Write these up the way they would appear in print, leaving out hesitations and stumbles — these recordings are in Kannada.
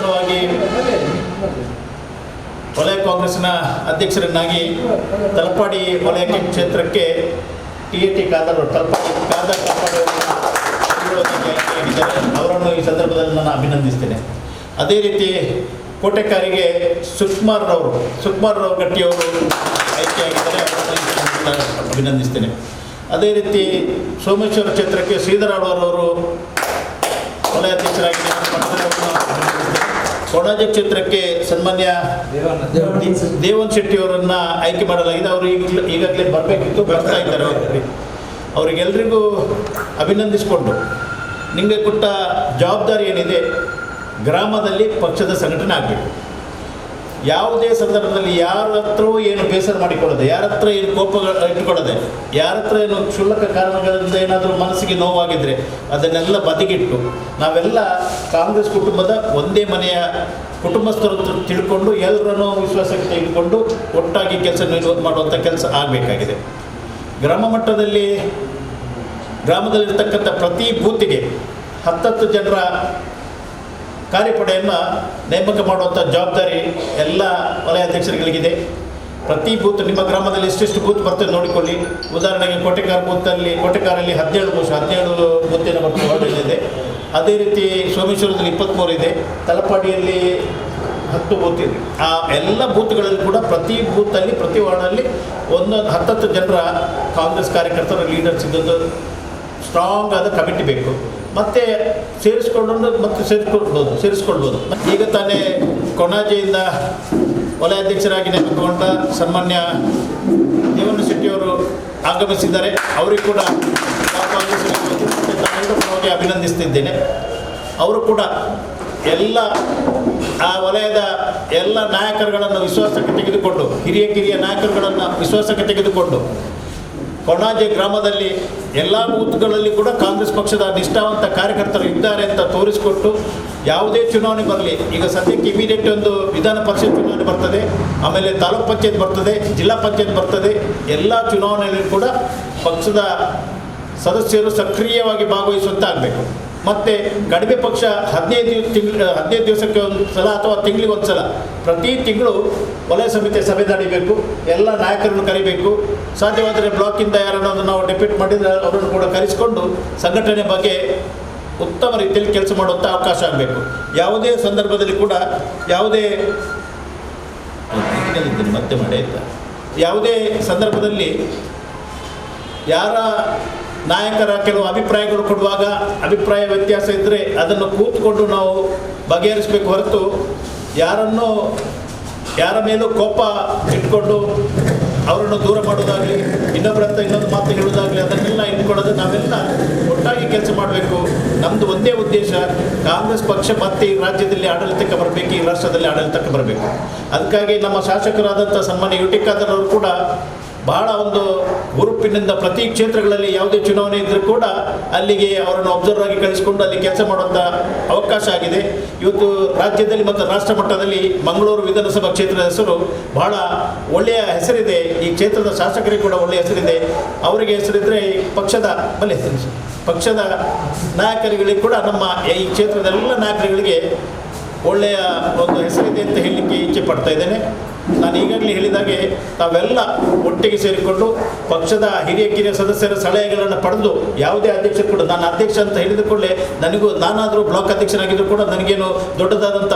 ನೂತನವಾಗಿ ವಲಯ ಕಾಂಗ್ರೆಸ್ನ ಅಧ್ಯಕ್ಷರನ್ನಾಗಿ ತಲಪಾಡಿ ವಲಯ ಕ್ಷೇತ್ರಕ್ಕೆ TAT ಖಾದರ್ ತಲಪಾಡಿ ಅವರನ್ನು ಈ ಸಂದರ್ಭದಲ್ಲಿ ನಾನು ಅಭಿನಂದಿಸ್ತೇನೆ. ಅದೇ ರೀತಿ ಕೋಟೆಕಾರಿಗೆ ಸುಕುಮಾರ್ ರಾವ್ ಗಟ್ಟಿಯವರು ಆಯ್ಕೆಯಾಗಿದ್ದಾರೆ, ಅವರನ್ನು ಅಭಿನಂದಿಸ್ತೇನೆ. ಅದೇ ರೀತಿ ಸೋಮೇಶ್ವರ ಕ್ಷೇತ್ರಕ್ಕೆ ಶ್ರೀಧರ್ ಆಳ್ವಾರವರು ವಲಯ ಅಧ್ಯಕ್ಷರಾಗಿ ಕೊಣಾಜೆ ಕ್ಷೇತ್ರಕ್ಕೆ ಸನ್ಮಾನ್ಯ ದೇವನ್ ಶೆಟ್ಟಿಯವರನ್ನು ಆಯ್ಕೆ ಮಾಡಲಾಗಿದೆ. ಅವರು ಈಗಾಗಲೇ ಬರಬೇಕಿತ್ತು, ಬರ್ತಾ ಇದ್ದಾರೆ. ಅವರಿಗೆಲ್ಲರಿಗೂ ಅಭಿನಂದಿಸಿಕೊಂಡು ನಿಮಗೆ ಕೊಟ್ಟ ಜವಾಬ್ದಾರಿ ಏನಿದೆ, ಗ್ರಾಮದಲ್ಲಿ ಪಕ್ಷದ ಸಂಘಟನೆ ಆಗಬೇಕು. ಯಾವುದೇ ಸಂದರ್ಭದಲ್ಲಿ ಯಾರ ಹತ್ರ ಏನು ಬೇಸರ ಮಾಡಿಕೊಳ್ಳದೆ, ಯಾರ ಹತ್ರ ಏನು ಕೋಪಗಳು ಇಟ್ಕೊಳ್ಳದೆ, ಯಾರ ಹತ್ರ ಏನು ಕ್ಷುಲ್ಲಕ ಕಾರಣಗಳಿಂದ ಏನಾದರೂ ಮನಸ್ಸಿಗೆ ನೋವಾಗಿದ್ದರೆ ಅದನ್ನೆಲ್ಲ ಬದಿಗಿಟ್ಟು ನಾವೆಲ್ಲ ಕಾಂಗ್ರೆಸ್ ಕುಟುಂಬದ ಒಂದೇ ಮನೆಯ ಕುಟುಂಬಸ್ಥರು ತಿಳ್ಕೊಂಡು ಎಲ್ಲರನ್ನೂ ವಿಶ್ವಾಸಕ್ಕೆ ತೆಗೆದುಕೊಂಡು ಒಟ್ಟಾಗಿ ಕೆಲಸ ಮಾಡುವಂಥ ಕೆಲಸ ಆಗಬೇಕಾಗಿದೆ. ಗ್ರಾಮ ಮಟ್ಟದಲ್ಲಿ ಗ್ರಾಮದಲ್ಲಿರ್ತಕ್ಕಂಥ ಪ್ರತಿ ಬೂತಿಗೆ 10 ಜನರ ಕಾರ್ಯಪಡೆಯನ್ನು ನೇಮಕ ಮಾಡುವಂಥ ಜವಾಬ್ದಾರಿ ಎಲ್ಲ ವಲಯ ಅಧ್ಯಕ್ಷರುಗಳಿಗಿದೆ. ಪ್ರತಿ ಬೂತ್ ನಿಮ್ಮ ಗ್ರಾಮದಲ್ಲಿ ಎಷ್ಟೆಷ್ಟು ಬೂತ್ ಬರ್ತದೆ ನೋಡಿಕೊಳ್ಳಿ. ಉದಾಹರಣೆಗೆ ಕೋಟೆಕಾರಲ್ಲಿ 17 ಬೂತಿನ ವಾರ್ಡ್. ಅದೇ ರೀತಿ ಸೋಮೇಶ್ವರದಲ್ಲಿ 23 ಇದೆ, ತಲಪಾಡಿಯಲ್ಲಿ 10 ಬೂತ್ ಇದೆ. ಆ ಎಲ್ಲ ಬೂತ್ಗಳಲ್ಲಿ ಕೂಡ ಪ್ರತಿ ಬೂತಲ್ಲಿ ಪ್ರತಿ ವಾರ್ಡಲ್ಲಿ 10 ಜನರ ಕಾಂಗ್ರೆಸ್ ಕಾರ್ಯಕರ್ತರ ಲೀಡರ್ಸ್ ಇದ್ದದ್ದು ಸ್ಟ್ರಾಂಗ್ ಆದ ಕಮಿಟಿ ಬೇಕು. ಮತ್ತೆ ಸೇರಿಸ್ಕೊಳ್ಬೋದು. ಈಗ ತಾನೇ ಕೊಣಾಜೆಯಿಂದ ವಲಯ ಅಧ್ಯಕ್ಷರಾಗಿ ನೇಮಕಗೊಂಡ ಸನ್ಮಾನ್ಯ ದೇವಣ್ಣ ಶೆಟ್ಟಿಯವರು ಆಗಮಿಸಿದ್ದಾರೆ. ಅವರಿಗೆ ಕೂಡ ನಾನು ಅಭಿನಂದಿಸ್ತಿದ್ದೇನೆ. ಅವರು ಕೂಡ ಎಲ್ಲ ಆ ವಲಯದ ಎಲ್ಲ ನಾಯಕರುಗಳನ್ನು ವಿಶ್ವಾಸಕ್ಕೆ ತೆಗೆದುಕೊಂಡು, ಕಿರಿಯ ನಾಯಕರುಗಳನ್ನು ವಿಶ್ವಾಸಕ್ಕೆ ತೆಗೆದುಕೊಂಡು ಕೊಣಾಜೆ ಗ್ರಾಮದಲ್ಲಿ ಎಲ್ಲ ಬೂತ್ಗಳಲ್ಲಿ ಕೂಡ ಕಾಂಗ್ರೆಸ್ ಪಕ್ಷದ ನಿಷ್ಠಾವಂತ ಕಾರ್ಯಕರ್ತರು ಇದ್ದಾರೆ ಅಂತ ತೋರಿಸಿಕೊಟ್ಟು, ಯಾವುದೇ ಚುನಾವಣೆ ಬರಲಿ, ಈಗ ಸದ್ಯಕ್ಕೆ ಇಮಿಡಿಯೇಟ್ ಒಂದು ವಿಧಾನ ಪರಿಷತ್ ಚುನಾವಣೆ ಬರ್ತದೆ, ಆಮೇಲೆ ತಾಲೂಕ್ ಪಂಚಾಯತ್ ಬರ್ತದೆ, ಜಿಲ್ಲಾ ಪಂಚಾಯತ್ ಬರ್ತದೆ. ಎಲ್ಲ ಚುನಾವಣೆಯಲ್ಲಿ ಕೂಡ ಪಕ್ಷದ ಸದಸ್ಯರು ಸಕ್ರಿಯವಾಗಿ ಭಾಗವಹಿಸುವಂತೆ ಆಗಬೇಕು. ಮತ್ತು ಕಡಿಮೆ ಪಕ್ಷ 15 ದಿವಸಕ್ಕೆ ಒಂದು ಸಲ ಅಥವಾ ತಿಂಗಳಿಗೆ ಒಂದು ಸಲ ಪ್ರತಿ ತಿಂಗಳು ವಲಯ ಸಮಿತಿ ಸಭೆ ನಡೆಯಬೇಕು. ಎಲ್ಲ ನಾಯಕರನ್ನು ಕರಿಬೇಕು. ಸಾಧ್ಯವಾದರೆ ಬ್ಲಾಕಿಂದ ಯಾರನ್ನು ನಾವು ಡೆಪ್ಯೂಟ್ ಮಾಡಿದರೆ ಅವರನ್ನು ಕೂಡ ಕರೆಸಿಕೊಂಡು ಸಂಘಟನೆ ಬಗ್ಗೆ ಉತ್ತಮ ರೀತಿಯಲ್ಲಿ ಕೆಲಸ ಮಾಡುವಂಥ ಅವಕಾಶ ಆಗಬೇಕು. ಯಾವುದೇ ಸಂದರ್ಭದಲ್ಲಿ ಕೂಡ ಯಾವುದೇ ಸಂದರ್ಭದಲ್ಲಿ ಯಾರ ನಾಯಕರ ಕೆಲವು ಅಭಿಪ್ರಾಯಗಳು ಕೊಡುವಾಗ ಅಭಿಪ್ರಾಯ ವ್ಯತ್ಯಾಸ ಇದ್ದರೆ ಅದನ್ನು ಕೂತ್ಕೊಂಡು ನಾವು ಬಗೆಹರಿಸಬೇಕು ಹೊರತು ಯಾರ ಮೇಲೂ ಕೋಪ ಇಟ್ಕೊಂಡು ಅವರನ್ನು ದೂರ ಮಾಡೋದಾಗಲಿ, ಇನ್ನೊಬ್ಬರಂತ ಇನ್ನೊಂದು ಮಾತು ಹೇಳೋದಾಗಲಿ ಅದನ್ನೆಲ್ಲ ಇಟ್ಕೊಳ್ಳೋದು. ನಾವೆಲ್ಲ ಒಟ್ಟಾಗಿ ಕೆಲಸ ಮಾಡಬೇಕು. ನಮ್ಮದು ಒಂದೇ ಉದ್ದೇಶ, ಕಾಂಗ್ರೆಸ್ ಪಕ್ಷ ಮತ್ತೆ ಈ ರಾಜ್ಯದಲ್ಲಿ ಆಡಳಿತಕ್ಕೆ ಬರಬೇಕು, ಈ ರಾಷ್ಟ್ರದಲ್ಲಿ ಆಡಳಿತಕ್ಕೆ ಬರಬೇಕು. ಅದಕ್ಕಾಗಿ ನಮ್ಮ ಶಾಸಕರಾದಂಥ ಸನ್ಮಾನ್ಯ UT ಖಾದರ್ ಅವರು ಕೂಡ ಬಹಳ ಒಂದು ಹುರುಪಿನಿಂದ ಪ್ರತಿ ಕ್ಷೇತ್ರಗಳಲ್ಲಿ ಯಾವುದೇ ಚುನಾವಣೆ ಇದ್ದರೂ ಕೂಡ ಅಲ್ಲಿಗೆ ಅವರನ್ನು ಅಬ್ಸರ್ವ್ ಆಗಿ ಕಳಿಸಿಕೊಂಡು ಅಲ್ಲಿ ಕೆಲಸ ಮಾಡುವಂಥ ಅವಕಾಶ ಆಗಿದೆ. ಇವತ್ತು ರಾಜ್ಯದಲ್ಲಿ ಮತ್ತು ರಾಷ್ಟ್ರ ಮಟ್ಟದಲ್ಲಿ ಮಂಗಳೂರು ವಿಧಾನಸಭಾ ಕ್ಷೇತ್ರದ ಹೆಸರು ಬಹಳ ಒಳ್ಳೆಯ ಹೆಸರಿದೆ. ಈ ಕ್ಷೇತ್ರದ ಶಾಸಕರಿಗೆ ಕೂಡ ಒಳ್ಳೆಯ ಹೆಸರಿದೆ. ಅವರಿಗೆ ಹೆಸರಿದ್ದರೆ ಪಕ್ಷದ ನಾಯಕರುಗಳಿಗೆ ಕೂಡ ನಮ್ಮ ಈ ಕ್ಷೇತ್ರದ ಎಲ್ಲ ನಾಯಕರುಗಳಿಗೆ ಒಳ್ಳೆಯ ಒಂದು ಹೆಸರಿದೆ ಅಂತ ಹೇಳಲಿಕ್ಕೆ ಇಚ್ಛೆ ಪಡ್ತಾ ಇದ್ದೇನೆ. ನಾನು ಈಗಾಗಲೇ ಹೇಳಿದಾಗೆ ತಾವೆಲ್ಲ ಒಟ್ಟಿಗೆ ಸೇರಿಕೊಂಡು ಪಕ್ಷದ ಹಿರಿಯ ಸದಸ್ಯರ ಸಲಹೆಗಳನ್ನು ಪಡೆದು ಯಾವುದೇ ಅಧ್ಯಕ್ಷರು ಕೂಡ, ನಾನು ಅಧ್ಯಕ್ಷ ಅಂತ ಹೇಳಿದುಕೊಳ್ಳೆ ನಾನಾದರೂ ಬ್ಲಾಕ್ ಅಧ್ಯಕ್ಷನಾಗಿದ್ದರೂ ಕೂಡ ನನಗೇನು ದೊಡ್ಡದಾದಂಥ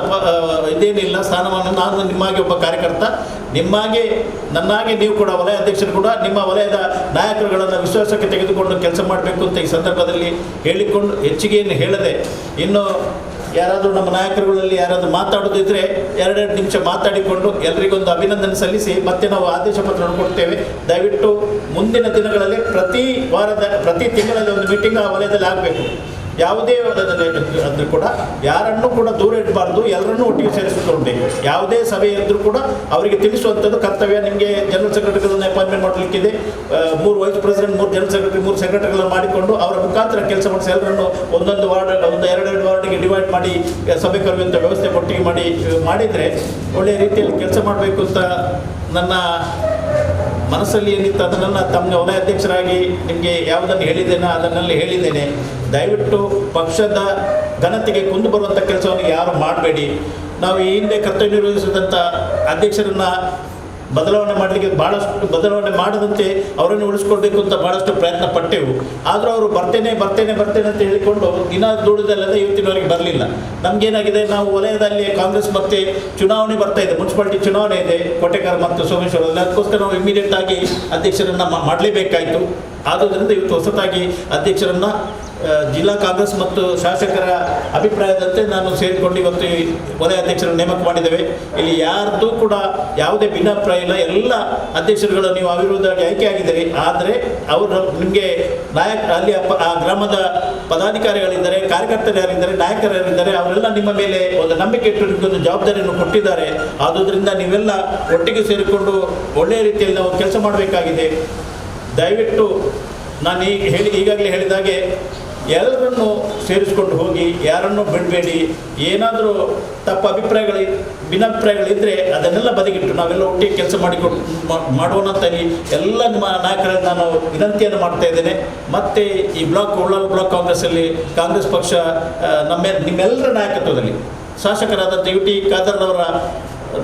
ಇದೇನಿಲ್ಲ ಸ್ಥಾನಮಾನ. ನಾನು ನಿಮ್ಮಾಗೆ ಒಬ್ಬ ಕಾರ್ಯಕರ್ತ, ನಿಮ್ಮಾಗೆ ನನ್ನಾಗೆ ನೀವು ಕೂಡ ವಲಯ ಅಧ್ಯಕ್ಷರು ಕೂಡ ನಿಮ್ಮ ವಲಯದ ನಾಯಕರುಗಳನ್ನು ವಿಶ್ವಾಸಕ್ಕೆ ತೆಗೆದುಕೊಂಡು ಕೆಲಸ ಮಾಡಬೇಕು ಅಂತ ಈ ಸಂದರ್ಭದಲ್ಲಿ ಹೇಳಿಕೊಂಡು ಹೆಚ್ಚಿಗೆ ಏನು ಹೇಳದೆ, ಇನ್ನು ಯಾರಾದರೂ ನಮ್ಮ ನಾಯಕರುಗಳಲ್ಲಿ ಯಾರಾದರೂ ಮಾತಾಡೋದಿದ್ದರೆ 2 ನಿಮಿಷ ಮಾತಾಡಿಕೊಂಡು ಎಲ್ಲರಿಗೊಂದು ಅಭಿನಂದನೆ ಸಲ್ಲಿಸಿ ಮತ್ತೆ ನಾವು ಆದೇಶ ಪತ್ರವನ್ನು ಕೊಡ್ತೇವೆ. ದಯವಿಟ್ಟು ಮುಂದಿನ ದಿನಗಳಲ್ಲಿ ಪ್ರತಿ ತಿಂಗಳಲ್ಲಿ ಒಂದು ಮೀಟಿಂಗ್ ಆ ವಲಯದಲ್ಲಿ ಆಗಬೇಕು. ಯಾವುದೇ ಅಂದರೂ ಕೂಡ ಯಾರನ್ನೂ ಕೂಡ ದೂರ ಇಡಬಾರ್ದು, ಎಲ್ಲರನ್ನೂ ಒಟ್ಟಿಗೆ ಸೇರಿಸಿಕೊಳ್ಬೇಕು. ಯಾವುದೇ ಸಭೆ ಇದ್ದರೂ ಕೂಡ ಅವರಿಗೆ ತಿಳಿಸುವಂಥದ್ದು ಕರ್ತವ್ಯ. ನಿಮಗೆ ಜನರಲ್ ಸೆಕ್ರೆಟರಿಗಳನ್ನು ಅಪಾಯಿಂಟ್ಮೆಂಟ್ ಮಾಡಲಿಕ್ಕಿದೆ, 3 ವೈಸ್ ಪ್ರೆಸಿಡೆಂಟ್, 3 ಜನರಲ್ ಸೆಕ್ರೆಟರಿ, 3 ಸೆಕ್ರೆಟರಿಗಳನ್ನು ಮಾಡಿಕೊಂಡು ಅವರ ಮುಖಾಂತರ ಕೆಲಸ ಮಾಡಿಸಿ ಎಲ್ಲರನ್ನು ಒಂದೊಂದು ವಾರ್ಡ್, ಒಂದು 2 ವಾರ್ಡ್ಗೆ ಡಿವೈಡ್ ಮಾಡಿ ಸಭೆ ಕರೆಯುವಂಥ ವ್ಯವಸ್ಥೆ ಒಟ್ಟಿಗೆ ಮಾಡಿದರೆ ಒಳ್ಳೆಯ ರೀತಿಯಲ್ಲಿ ಕೆಲಸ ಮಾಡಬೇಕು ಅಂತ ನನ್ನ ಮನಸ್ಸಲ್ಲಿ ಏನಿತ್ತು ಅದನ್ನು ತಮ್ಮ ವಲಯ ಅಧ್ಯಕ್ಷರಾಗಿ ನಿಮಗೆ ಯಾವುದನ್ನು ಹೇಳಿದ್ದೇನೆ ಅದನ್ನೆಲ್ಲ ಹೇಳಿದ್ದೇನೆ. ದಯವಿಟ್ಟು ಪಕ್ಷದ ಘನತೆಗೆ ಕುಂದು ಬರುವಂಥ ಕೆಲಸವನ್ನು ಯಾರು ಮಾಡಬೇಡಿ. ನಾವು ಈ ಹಿಂದೆ ಕರ್ತವ್ಯ ನಿರ್ವಹಿಸಿದಂಥ ಅಧ್ಯಕ್ಷರನ್ನು ಬದಲಾವಣೆ ಮಾಡದಂತೆ ಅವರನ್ನು ಉಳಿಸ್ಕೊಳ್ಬೇಕು ಅಂತ ಭಾಳಷ್ಟು ಪ್ರಯತ್ನ ಪಟ್ಟೆವು. ಆದರೂ ಅವರು ಬರ್ತೇನೆ ಅಂತ ಹೇಳಿಕೊಂಡು ದಿನ ದುಡಿದಲ್ಲದೆ ಇವತ್ತಿನವರೆಗೆ ಬರಲಿಲ್ಲ. ನಮಗೇನಾಗಿದೆ, ನಾವು ವಲಯದಲ್ಲಿ ಕಾಂಗ್ರೆಸ್ ಮತ್ತೆ ಚುನಾವಣೆ ಬರ್ತಾ ಇದೆ, ಮುನ್ಸಿಪಾಲಿಟಿ ಚುನಾವಣೆ ಇದೆ ಕೋಟೆಕಾರ್ ಮತ್ತು ಸೋಮೇಶ್ವರದಲ್ಲಿ. ಅದಕ್ಕೋಸ್ಕರ ನಾವು ಇಮಿಡಿಯೇಟ್ ಆಗಿ ಅಧ್ಯಕ್ಷರನ್ನು ಮಾಡಲೇಬೇಕಾಯಿತು. ಆದುದರಿಂದ ಇವತ್ತು ಹೊಸತಾಗಿ ಅಧ್ಯಕ್ಷರನ್ನು ಜಿಲ್ಲಾ ಕಾಂಗ್ರೆಸ್ ಮತ್ತು ಶಾಸಕರ ಅಭಿಪ್ರಾಯದಂತೆ ನಾನು ಸೇರಿಕೊಂಡು ಇವತ್ತು ಈ ವಲಯ ಅಧ್ಯಕ್ಷರನ್ನು ನೇಮಕ ಮಾಡಿದ್ದೇವೆ. ಇಲ್ಲಿ ಯಾರ್ದು ಕೂಡ ಯಾವುದೇ ಭಿನ್ನಾಭಿಪ್ರಾಯ ಇಲ್ಲ. ಎಲ್ಲ ಅಧ್ಯಕ್ಷರುಗಳು ನೀವು ಅವಿರೋಧವಾಗಿ ಆಯ್ಕೆಯಾಗಿದ್ದೀರಿ. ಆದರೆ ಅವರು ನಿಮಗೆ ಅಲ್ಲಿ ಆ ಗ್ರಾಮದ ಪದಾಧಿಕಾರಿಗಳಿದ್ದಾರೆ, ಕಾರ್ಯಕರ್ತರು ಯಾರಿದ್ದಾರೆ, ನಾಯಕರು ಯಾರಿದ್ದಾರೆ, ಅವರೆಲ್ಲ ನಿಮ್ಮ ಮೇಲೆ ಒಂದು ನಂಬಿಕೆ ಇಟ್ಟು ನಿಮಗೊಂದು ಜವಾಬ್ದಾರಿಯನ್ನು ಕೊಟ್ಟಿದ್ದಾರೆ. ಆದುದರಿಂದ ನೀವೆಲ್ಲ ಒಟ್ಟಿಗೆ ಸೇರಿಕೊಂಡು ಒಳ್ಳೆಯ ರೀತಿಯಲ್ಲಿ ನಾವು ಕೆಲಸ ಮಾಡಬೇಕಾಗಿದೆ. ದಯವಿಟ್ಟು ನಾನು ಈಗಾಗಲೇ ಹೇಳಿದಾಗೆ ಎಲ್ಲರನ್ನು ಸೇರಿಸ್ಕೊಂಡು ಹೋಗಿ, ಯಾರನ್ನೂ ಬಿಡಬೇಡಿ. ಏನಾದರೂ ತಪ್ಪು ಭಿನ್ನಾಭಿಪ್ರಾಯಗಳಿದ್ದರೆ ಅದನ್ನೆಲ್ಲ ಬದಿಗಿಟ್ಟು ನಾವೆಲ್ಲ ಒಟ್ಟಿಗೆ ಕೆಲಸ ಮಾಡೋಣ ಅಂತೇಳಿ ಎಲ್ಲ ನಿಮ್ಮ ನಾಯಕರಲ್ಲಿ ನಾನು ವಿನಂತಿಯನ್ನು ಮಾಡ್ತಾ ಇದ್ದೇನೆ. ಮತ್ತು ಈ ಉಳ್ಳಾಲ ಬ್ಲಾಕ್ ಕಾಂಗ್ರೆಸ್ಸಲ್ಲಿ ಕಾಂಗ್ರೆಸ್ ಪಕ್ಷ ನಿಮ್ಮೆಲ್ಲರ ನಾಯಕತ್ವದಲ್ಲಿ ಶಾಸಕರಾದ ಟಿ ಖಾದರ್ರವರ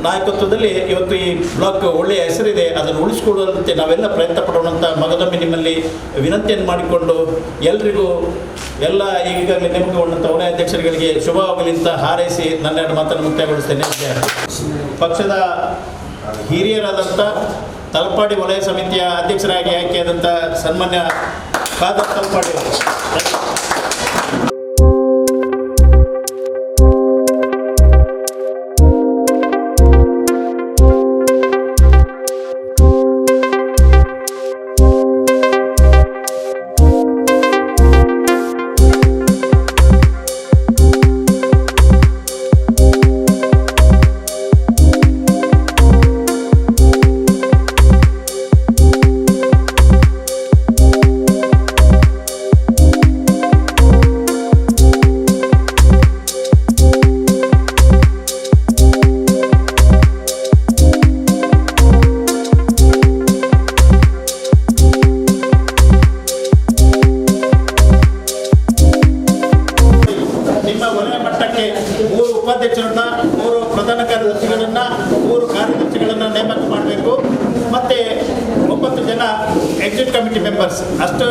ನಾಯಕತ್ವದಲ್ಲಿ ಇವತ್ತು ಈ ಬ್ಲಾಕ್ ಒಳ್ಳೆಯ ಹೆಸರಿದೆ. ಅದನ್ನು ಉಳಿಸಿಕೊಳ್ಳುವಂತೆ ನಾವೆಲ್ಲ ಪ್ರಯತ್ನ ಪಡೋಣ ಅಂತ ಮಗದೊಮ್ಮೆ ನಿಮ್ಮಲ್ಲಿ ವಿನಂತಿಯನ್ನು ಮಾಡಿಕೊಂಡು ಎಲ್ರಿಗೂ ಎಲ್ಲ ಈಗಾಗಲೇ ನೇಮಕಗೊಂಡಂಥ ವಲಯ ಅಧ್ಯಕ್ಷರುಗಳಿಗೆ ಶುಭವಾಗಲಿ ಅಂತ ಹಾರೈಸಿ ನನ್ನೆರಡು ಮಾತನ್ನು ಮುಕ್ತಾಯಗೊಳಿಸ್ತೇನೆ. ಪಕ್ಷದ ಹಿರಿಯರಾದಂಥ ತಲಪಾಡಿ ವಲಯ ಸಮಿತಿಯ ಅಧ್ಯಕ್ಷರಾಗಿ ಆಯ್ಕೆಯಾದಂಥ ಸನ್ಮಾನ್ಯ ಖಾದರ್ ತಲಪಾಡಿ ಅವರು. ಉಪಾಧ್ಯಕ್ಷರನ್ನ, 3 ಪ್ರಧಾನ ಕಾರ್ಯದರ್ಶಿಗಳನ್ನು, 3 ಕಾರ್ಯದರ್ಶಿಗಳನ್ನು ನೇಮಕ ಮಾಡಬೇಕು. ಮತ್ತು 9 ಜನ ಎಕ್ಸಿಟ್ ಕಮಿಟಿ ಮೆಂಬರ್ಸ್. ಅಷ್ಟು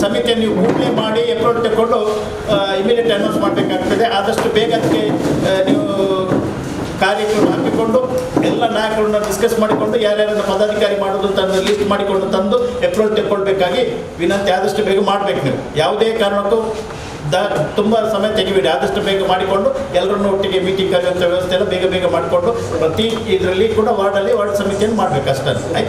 ಸಮಿತಿಯನ್ನು ನೀವು ಕೂಡಲೇ ಮಾಡಿ ಅಪ್ರೋಚ್ ತಗೊಂಡು ಇಮಿಡಿಯೇಟ್ ಅನೌನ್ಸ್ ಮಾಡಬೇಕಾಗ್ತದೆ. ಆದಷ್ಟು ಬೇಗ ಅದಕ್ಕೆ ನೀವು ಕಾರ್ಯಕ್ರಮ ಹಾಕಿಕೊಂಡು ಎಲ್ಲ ನಾಯಕರನ್ನ ಡಿಸ್ಕಸ್ ಮಾಡಿಕೊಂಡು ಯಾರ್ಯಾರನ್ನು ಪದಾಧಿಕಾರಿ ಮಾಡೋದು ಅಂತ ಲಿಸ್ಟ್ ಮಾಡಿಕೊಂಡು ತಂದು ಅಪ್ರೋಚ್ ತಗೊಳ್ಬೇಕಾಗಿ ವಿನಂತಿ. ಆದಷ್ಟು ಬೇಗ ಮಾಡಬೇಕು. ನೀವು ಯಾವುದೇ ಕಾರಣಕ್ಕೂ ತುಂಬ ಸಮಯ ತೆಗಿಬೇಡಿ. ಆದಷ್ಟು ಬೇಗ ಮಾಡಿಕೊಂಡು ಎಲ್ಲರನ್ನು ಒಟ್ಟಿಗೆ ಮೀಟಿಂಗ್ ಕರೆಯುವಂಥ ವ್ಯವಸ್ಥೆ ಎಲ್ಲ ಬೇಗ ಮಾಡಿಕೊಂಡು ಪ್ರತಿ ಇದರಲ್ಲಿ ಕೂಡ ವಾರ್ಡ್ ಸಮಿತಿಯನ್ನು ಮಾಡಬೇಕು ಅಷ್ಟೇ.